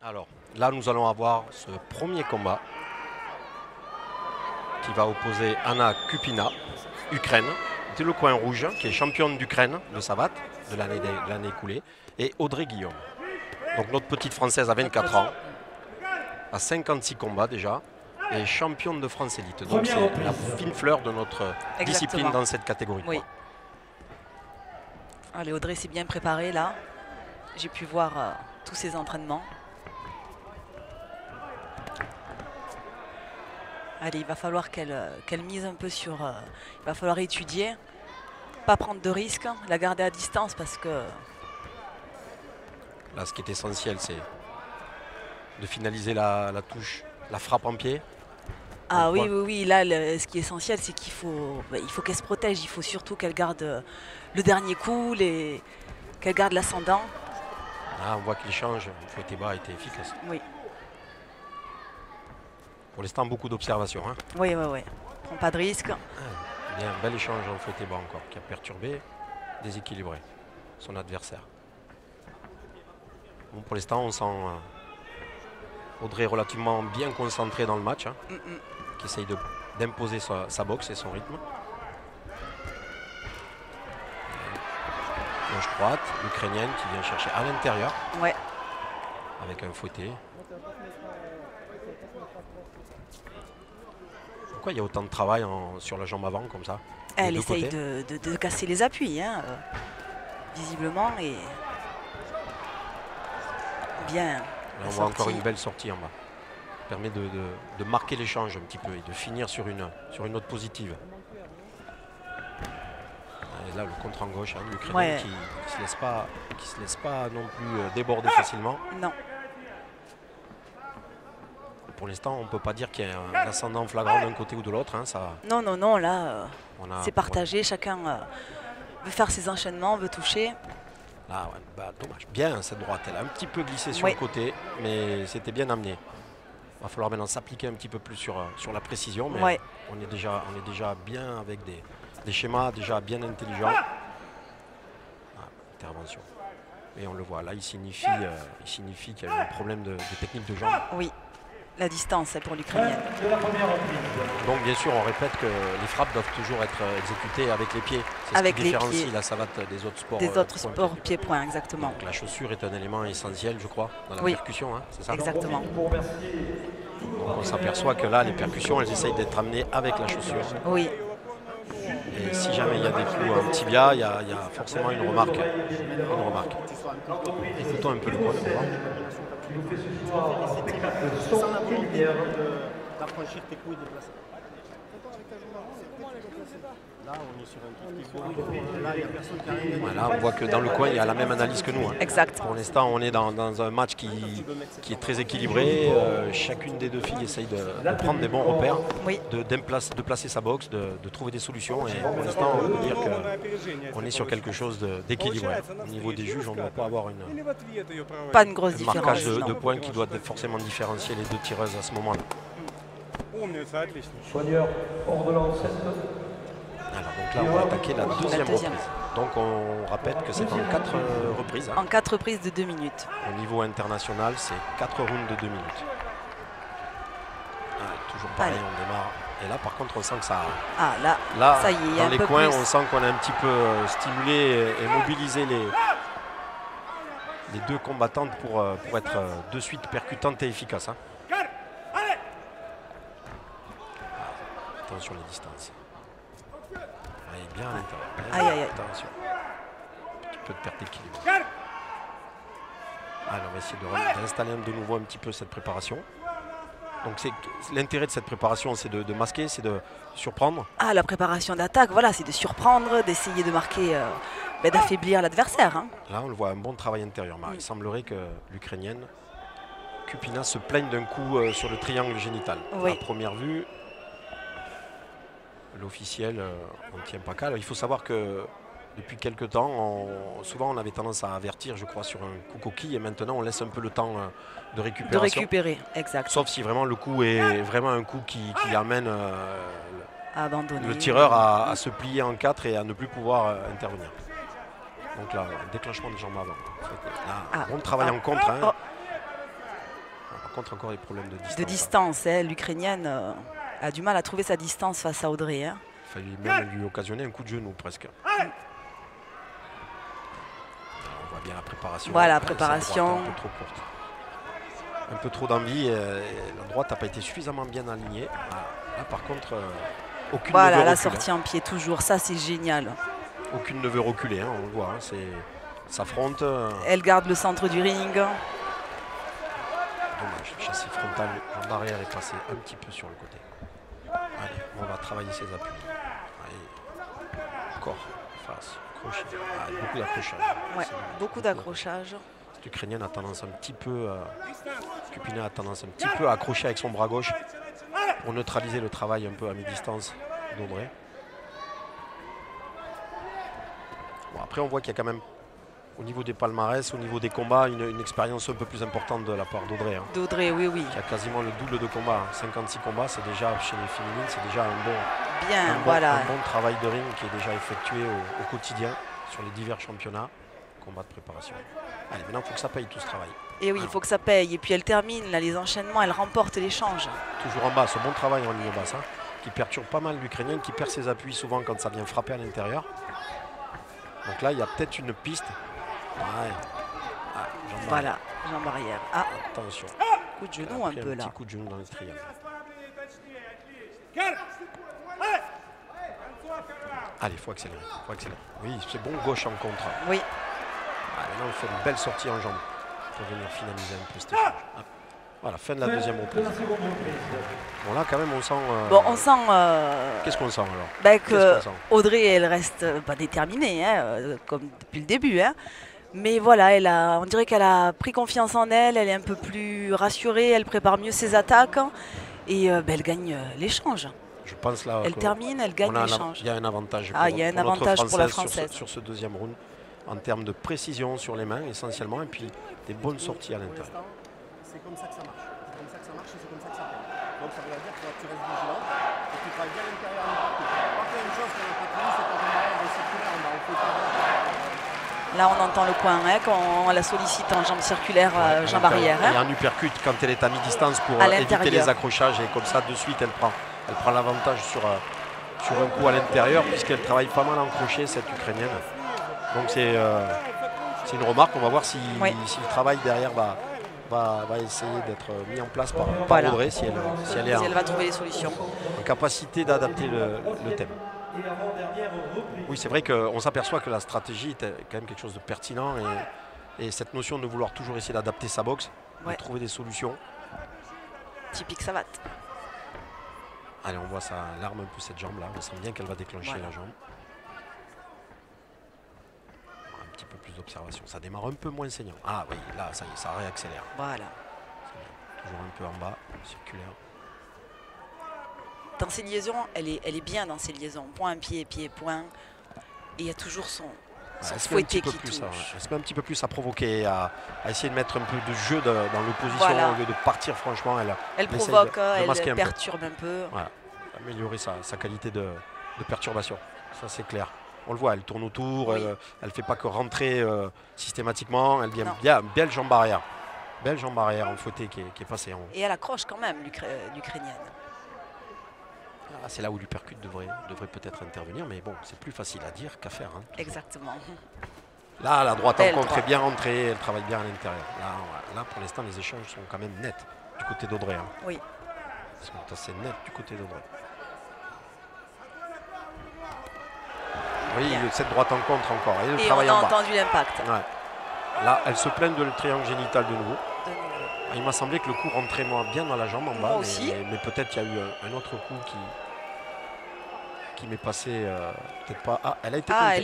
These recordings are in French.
Alors, là, nous allons avoir ce premier combat qui va opposer Anna Kupina, Ukraine, de le coin rouge, qui est championne d'Ukraine de savate de l'année écoulée, et Audrey Guillaume. Donc notre petite Française a 24 ans, a 56 combats déjà, et championne de France élite. Donc c'est la fine fleur de notre discipline dans cette catégorie. Oui. Allez, Audrey s'est bien préparée là. J'ai pu voir tous ses entraînements. Allez, il va falloir qu'elle mise un peu sur... il va falloir étudier, pas prendre de risques, la garder à distance parce que... Là, ce qui est essentiel, c'est de finaliser la touche, la frappe en pied. Ah oui, oui, oui, là, ce qui est essentiel, c'est qu'il faut, qu'elle se protège. Il faut surtout qu'elle garde le dernier coup, qu'elle garde l'ascendant. Là, on voit que l'échange, fouetté bas, a été efficace. Oui. Pour l'instant, beaucoup d'observations. Hein. Oui, oui, oui. Prends pas de risque. Bien, un bel échange en fouetté bas encore, qui a perturbé, déséquilibré son adversaire. Bon, pour l'instant, on sent Audrey relativement bien concentrée dans le match, hein, qui essaye d'imposer sa boxe et son rythme. Gauche droite, l'Ukrainienne qui vient chercher à l'intérieur. Ouais. Avec un fouetté. Pourquoi il y a autant de travail sur la jambe avant comme ça? Elle essaye de casser les appuis, hein, visiblement, et bien. Là, on voit encore une belle sortie en bas. Ça permet de marquer l'échange un petit peu et de finir sur une note positive. Et là, le contre en gauche, hein, l'Ukrainien qui ne se laisse pas non plus déborder facilement. Non. Pour l'instant, on ne peut pas dire qu'il y a un ascendant flagrant d'un côté ou de l'autre. Hein, non, non, non, là, c'est partagé. Chacun veut faire ses enchaînements, veut toucher. Là, ouais, bah, dommage. Bien cette droite, elle a un petit peu glissé sur le côté, mais c'était bien amené. Il va falloir maintenant s'appliquer un petit peu plus sur la précision, mais on est déjà bien avec des schémas déjà bien intelligents. Ah, intervention. Et on le voit, là, il signifie qu'il y a eu un problème de technique de jambe. Oui. La distance pour l'Ukrainienne. Donc bien sûr, on répète que les frappes doivent toujours être exécutées avec les pieds. C'est ce qui différencie la savate des autres sports. Des autres sports pied-point, exactement. Donc la chaussure est un élément essentiel, je crois, dans la percussion, hein, c'est ça? Exactement. Donc on s'aperçoit que là, les percussions, elles essayent d'être amenées avec la chaussure. Oui. Et si jamais il y a des coups en tibia, il y a forcément une remarque. Écoutons un peu le point. Il nous fait ce soir le son et lumière d'affranchir tes coups et de placer. Là, on est sur un truc qui est là, il n'y a personne qui a rien. Voilà, on voit que dans le coin, il y a la même analyse que nous. Hein. Exact. Pour l'instant, on est dans un match qui est très équilibré. Chacune des deux filles essaye de prendre des bons repères, de placer sa boxe, de trouver des solutions. Et pour l'instant, on peut dire qu'on est sur quelque chose d'équilibré. Au niveau des juges, on ne doit pas avoir pas une grosse différence. Un marquage de points qui doit forcément différencier les deux tireuses à ce moment-là. Soigneur hors de l'enceinte. Alors donc là, on va attaquer la deuxième reprise. Donc on rappelle que c'est en 4 reprises. Hein. En 4 reprises de 2 minutes. Au niveau international, c'est 4 rounds de 2 minutes. Ah, toujours pareil, on démarre. Et là, par contre, on sent que ça... Ah, là ça y est, dans les coins, on sent qu'on a un petit peu stimulé et mobilisé les deux combattantes pour être de suite percutantes et efficaces. Hein. Attention les distances. Allez, bien à l'intérieur. Aïe. Attention. Un petit peu de perte d'équilibre. Alors, on va essayer d'installer de nouveau un petit peu cette préparation. Donc l'intérêt de cette préparation, c'est de masquer, c'est de surprendre. Ah, la préparation d'attaque, voilà, c'est de surprendre, d'essayer de marquer, d'affaiblir l'adversaire. Hein. Là, on le voit, un bon travail intérieur. Il semblerait que l'Ukrainienne, Kupina, se plaigne d'un coup sur le triangle génital. Oui. À première vue, l'officiel, on ne tient pas qu'à. Il faut savoir que depuis quelques temps, souvent on avait tendance à avertir, je crois, sur un coup coquille, et maintenant on laisse un peu le temps de récupération. De récupérer, exact. Sauf si vraiment le coup est vraiment un coup qui amène abandonner, le tireur à se plier en 4 et à ne plus pouvoir intervenir. Donc là, déclenchement de jambes avant. Là, bon travail en contre. Hein. contre, encore des problèmes de distance. De distance, hein. L'Ukrainienne a du mal à trouver sa distance face à Audrey. Hein. Il fallait même lui occasionner un coup de genou presque. On voit bien la préparation. Voilà, préparation. Un peu trop courte. Un peu trop d'envie. La droite n'a pas été suffisamment bien alignée. Là, par contre, aucune ne veut reculer. La sortie en pied toujours, ça c'est génial. Aucune ne veut reculer, hein, on le voit. Hein, s'affrontent. Elle garde le centre du ring. Dommage, châssis frontal, jambe arrière est passé un petit peu sur le côté. Allez, on va travailler ses appuis. Allez. Corps, face, crochet. Beaucoup d'accrochage. Ouais, beaucoup d'accrochage. Cette Ukrainienne a tendance un petit peu, Kupina a tendance un petit peu à accrocher avec son bras gauche pour neutraliser le travail un peu à mi-distance d'Audrey. Bon, après, on voit qu'il y a quand même, au niveau des palmarès, au niveau des combats, une expérience un peu plus importante de la part d'Audrey. Hein, d'Audrey, oui, oui. Qui a quasiment le double de combats. 56 combats, c'est déjà, chez les féminines, c'est déjà un bon travail de ring qui est déjà effectué au quotidien sur les divers championnats, combats de préparation. Allez, maintenant, il faut que ça paye tout ce travail. Et oui, il faut que ça paye. Et puis elle termine, là, les enchaînements, elle remporte l'échange. Toujours en bas, ce bon travail en ligne basse, hein, qui perturbe pas mal l'Ukrainienne, qui perd ses appuis souvent quand ça vient frapper à l'intérieur. Donc là, il y a peut-être une piste. Ouais. Voilà, jambe arrière. Attention. Coup de genou un peu là. Petit coup de genou dans le triangle. Allez, il faut accélérer. Oui, c'est bon, gauche en contre. Oui. Maintenant, on fait une belle sortie en jambe pour venir finaliser un peu cet échange. Voilà, fin de la deuxième reprise. Bon, là, quand même, on sent... on sent... Qu'est-ce qu'on sent, alors? Que Audrey, elle reste pas déterminée, hein, comme depuis le début. Hein. Mais voilà, on dirait qu'elle a pris confiance en elle, elle est un peu plus rassurée, elle prépare mieux ses attaques et elle gagne l'échange. Je pense là... Elle termine, elle gagne l'échange. Il y a un avantage pour la Française. Sur ce deuxième round, en termes de précision sur les mains, essentiellement, et puis des bonnes sorties à l'intérieur. C'est comme ça que ça marche. C'est comme ça que ça marche et c'est comme ça que ça paye. Donc ça veut dire que tu restes vigilant et tu travailles bien à l'intérieur du parcours. Par contre, une chose qu'on n'a pas prévue, c'est quand on arrive au circulaire, on fait pas. Là, on entend le coin, hein, quand on la sollicite en jambe circulaire, jambe arrière. Il y a un uppercut quand elle est à mi-distance pour éviter les accrochages et comme ça, de suite, elle prend l'avantage sur un coup à l'intérieur puisqu'elle travaille pas mal en crochet, cette Ukrainienne. Donc c'est une remarque, on va voir si le travail derrière va essayer d'être mis en place par Audrey, si elle va trouver les solutions. En capacité d'adapter le thème. Oui, c'est vrai qu'on s'aperçoit que la stratégie est quand même quelque chose de pertinent et cette notion de vouloir toujours essayer d'adapter sa boxe, de trouver des solutions. Typique savate. Allez, on voit ça, l'arme un peu cette jambe là, on sent bien qu'elle va déclencher la jambe. Un petit peu plus d'observation, ça démarre un peu moins saignant. Ah oui, là, ça y est, ça réaccélère. Voilà. Toujours un peu en bas, circulaire. Dans ses liaisons, elle est bien dans ses liaisons. Point, pied, point. Et il y a toujours son fouetté qui touche. Elle se met un petit peu plus à provoquer, à essayer de mettre un peu de jeu dans l'opposition au lieu de partir franchement. Elle provoque, elle perturbe un peu. Voilà. Améliorer sa qualité de perturbation, ça c'est clair. On le voit, elle tourne autour, elle ne fait pas que rentrer systématiquement, elle vient bien, belle jambe arrière. Belle jambe arrière en fouetté qui est passée en haut. Et elle accroche quand même, l'Ukrainienne. C'est là où l'uppercut devrait peut-être intervenir, mais bon, c'est plus facile à dire qu'à faire. Hein, exactement. Là, la droite en contre est bien rentrée, elle travaille bien à l'intérieur. Là, pour l'instant, les échanges sont quand même nets du côté d'Audrey. Hein. Oui. Ils sont assez nets du côté d'Audrey. Oui, cette droite en contre encore. Et on a entendu l'impact. Ouais. Là, elle se plaint de le triangle génital de nouveau. Il m'a semblé que le coup rentrait bien dans la jambe en bas, mais peut-être qu'il y a eu un autre coup qui m'est passé, peut-être pas. Ah, elle a été comptée.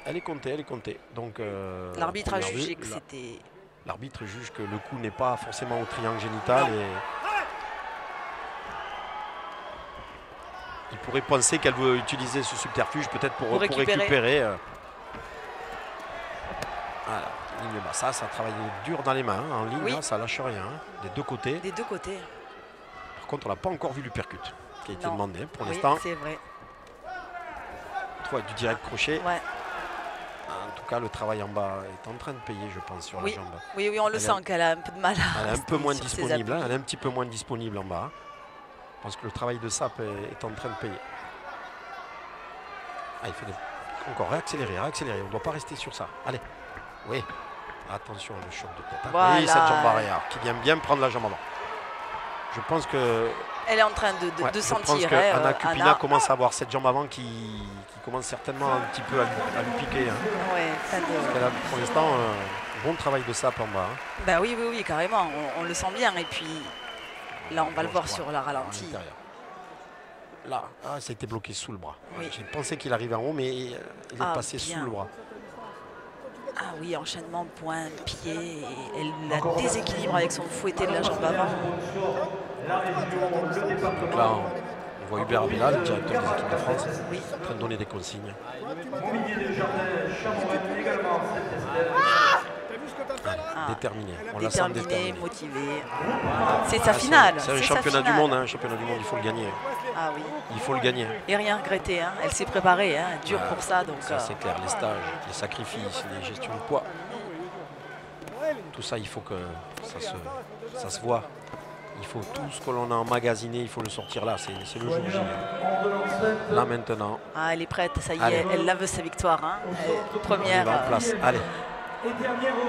Elle est comptée. Elle est comptée. Donc l'arbitre a jugé que c'était. L'arbitre juge que le coup n'est pas forcément au triangle génital et il pourrait penser qu'elle veut utiliser ce subterfuge peut-être pour récupérer. Voilà. Ligne bas. Ça travaille dur dans les mains, en ligne, hein, ça lâche rien, hein, des deux côtés. Des deux côtés. Par contre, on n'a pas encore vu l'uppercut qui a été demandé pour l'instant. C'est vrai. Du direct crochet. Ouais. tout cas, le travail en bas est en train de payer, je pense, sur la jambe. Oui, oui, on le sent qu'elle a un peu de mal à elle est un peu moins disponible, hein, elle est un petit peu moins disponible en bas. Je pense que le travail de sape est en train de payer. Ah, il faut encore réaccélérer, réaccélérer. On ne doit pas rester sur ça. Allez. Oui. Attention, le choc de tête. Hein. Voilà. Oui, cette jambe arrière qui vient bien prendre la jambe avant. Je pense que... Elle est en train de sentir. Je pense que Anna Kupina commence à avoir cette jambe avant qui commence certainement un petit peu à lui piquer. Hein. Ouais, parce qu'elle a pour l'instant un bon travail de sape en bas. Hein. Ben oui, oui, oui, carrément. On le sent bien. Et puis là, on va le voir sur la ralentie. Là, ça a été bloqué sous le bras. Oui. J'ai pensé qu'il arrivait en haut, mais il est passé sous le bras. Ah oui, enchaînement, point, pied. Et elle la déséquilibre avec son fouetté de la jambe avant. Donc là, on voit Hubert Abella, le directeur des équipes de France, en train de donner des consignes. Déterminé. On la sent déterminé, motivé. C'est sa finale. C'est un championnat du monde. Un championnat du monde, il faut le gagner. Ah oui. Il faut le gagner. Et rien regretter. Hein. Elle s'est préparée, hein. Dur pour ça. Donc ça, c'est clair. Les stages, les sacrifices, les gestions de poids. Tout ça, il faut que ça se voit. Il faut tout ce que l'on a emmagasiné, il faut le sortir là. C'est le jour J. Là maintenant. Ah, elle est prête, ça y est. Elle la veut sa victoire. Hein. Première. Elle est en place. Allez.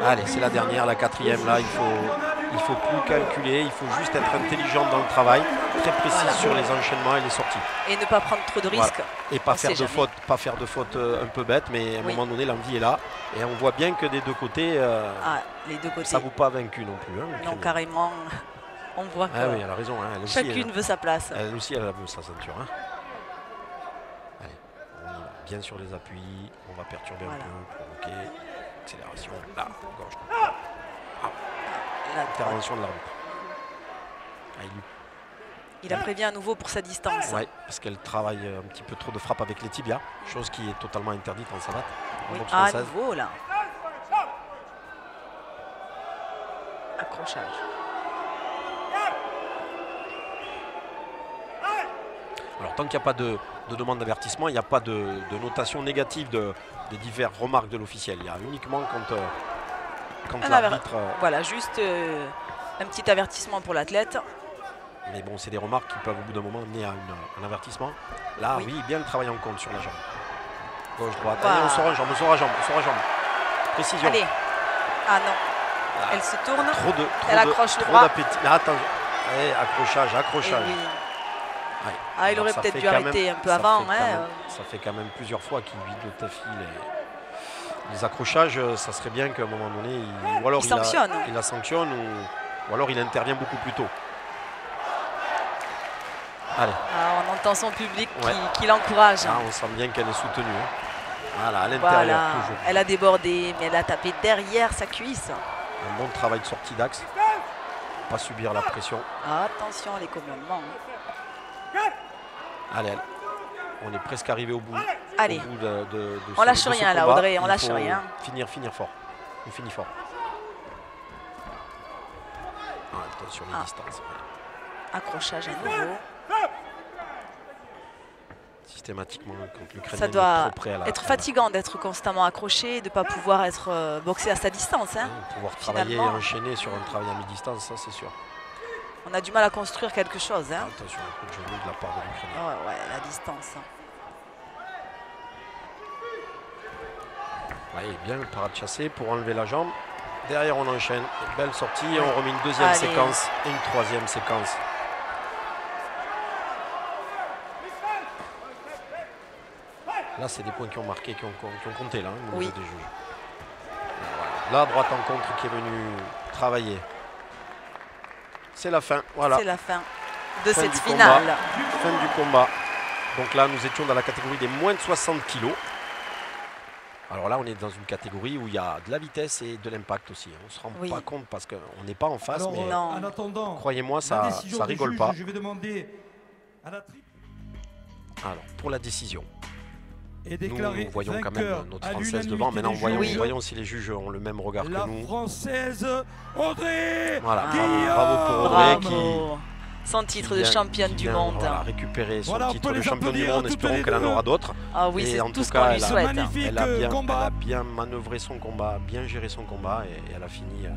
Allez, c'est la dernière, la quatrième. Là, il faut plus calculer, il faut juste être intelligent dans le travail, très précis sur les enchaînements et les sorties. Et ne pas prendre trop de risques. Et pas faire de fautes, un peu bêtes, mais à un moment donné, l'envie est là. Et on voit bien que des deux côtés, les deux côtés. Ça ne vaut pas vaincu non plus. Hein, non, carrément. On voit que oui, elle a raison. Hein, chacune veut sa place. Elle aussi, elle veut sa ceinture. Hein. Allez, on y va bien sur les appuis. On va perturber un peu, provoquer. Accélération, là, gauche. Intervention de l'arbitre. Il a prévu à nouveau pour sa distance. Oui, parce qu'elle travaille un petit peu trop de frappe avec les tibias, chose qui est totalement interdite en savate. Oui, à nouveau là. Accrochage. Alors tant qu'il n'y a pas de demande d'avertissement, il n'y a pas de notation négative des diverses remarques de l'officiel. Il y a uniquement quand l'arbitre... Voilà, juste un petit avertissement pour l'athlète. Mais bon, c'est des remarques qui peuvent au bout d'un moment amener à un avertissement. Là, oui, bien le travail en compte sur la jambe. Gauche, droite. Allez, on sort à jambe, on sort à jambe, on sort à jambe. Précision. Allez. Ah non. Là. Elle se tourne. Elle accroche le bras. Mais attends. Allez, accrochage. Oui. Ouais. Ah, il aurait peut-être dû arrêter un peu avant. Ça fait quand même plusieurs fois qu'il vide le TAFI. Les accrochages, ça serait bien qu'à un moment donné, ou alors il la sanctionne, ou alors il intervient beaucoup plus tôt. Allez. Ah, on entend son public qui l'encourage. Ah, on sent bien qu'elle est soutenue. Hein. Voilà, à l'intérieur toujours. Elle a débordé, mais elle a tapé derrière sa cuisse. Un bon travail de sortie d'axe. Pas subir la pression. Ah, attention, les commandements. Allez, on est presque arrivé au bout. Allez, au bout de on lâche rien là, Audrey, on lâche rien. Finir fort. On finit fort. Ah, attention les distances. Accrochage à nouveau. Systématiquement, quand l'Ukrainien ça doit est trop près être fatigant d'être constamment accroché et de ne pas pouvoir être boxé à sa distance. Hein. Pouvoir travailler et enchaîner sur un travail à mi-distance, ça c'est sûr. On a du mal à construire quelque chose. Hein. Attention, un coup de genou de la part de l'Ukrainien. Ouais, la distance. Ouais, bien le parade chassé pour enlever la jambe. Derrière, on enchaîne. Belle sortie et on remet une deuxième séquence et une troisième séquence. Là, c'est des points qui ont marqué, qui ont compté là, au niveau des juges. Voilà. La droite en contre qui est venue travailler. C'est la fin, voilà. C'est la fin de cette finale. Fin du combat. Donc là, nous étions dans la catégorie des moins de 60 kg. Alors là, on est dans une catégorie où il y a de la vitesse et de l'impact aussi. On ne se rend pas compte parce qu'on n'est pas en face, mais croyez-moi, ça rigole pas. Je vais demander à la alors, pour la décision. Nous voyons quand même notre Française devant. Maintenant, voyons si les juges ont le même regard que nous. La Française Audrey. Voilà, bravo pour Audrey son titre de championne du monde. Voilà, récupérer son titre de championne du monde, espérons qu'elle en aura d'autres. Ah oui, c'est tout ce qu'on lui souhaite. Elle a bien manœuvré son combat, bien géré son combat et elle a fini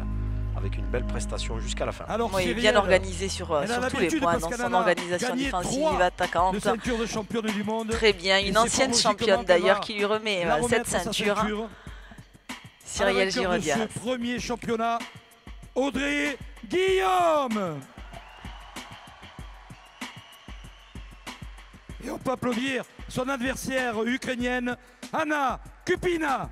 avec une belle prestation jusqu'à la fin. Alors, oui, bien organisée sur tous les points, dans son organisation défensive, attaquante. De championne du monde. Très bien, une ancienne championne d'ailleurs qui lui remet cette ceinture. Cyrielle Girodias. Ce premier championnat, Audrey Guillaume. Et on peut applaudir son adversaire ukrainienne, Anna Kupina.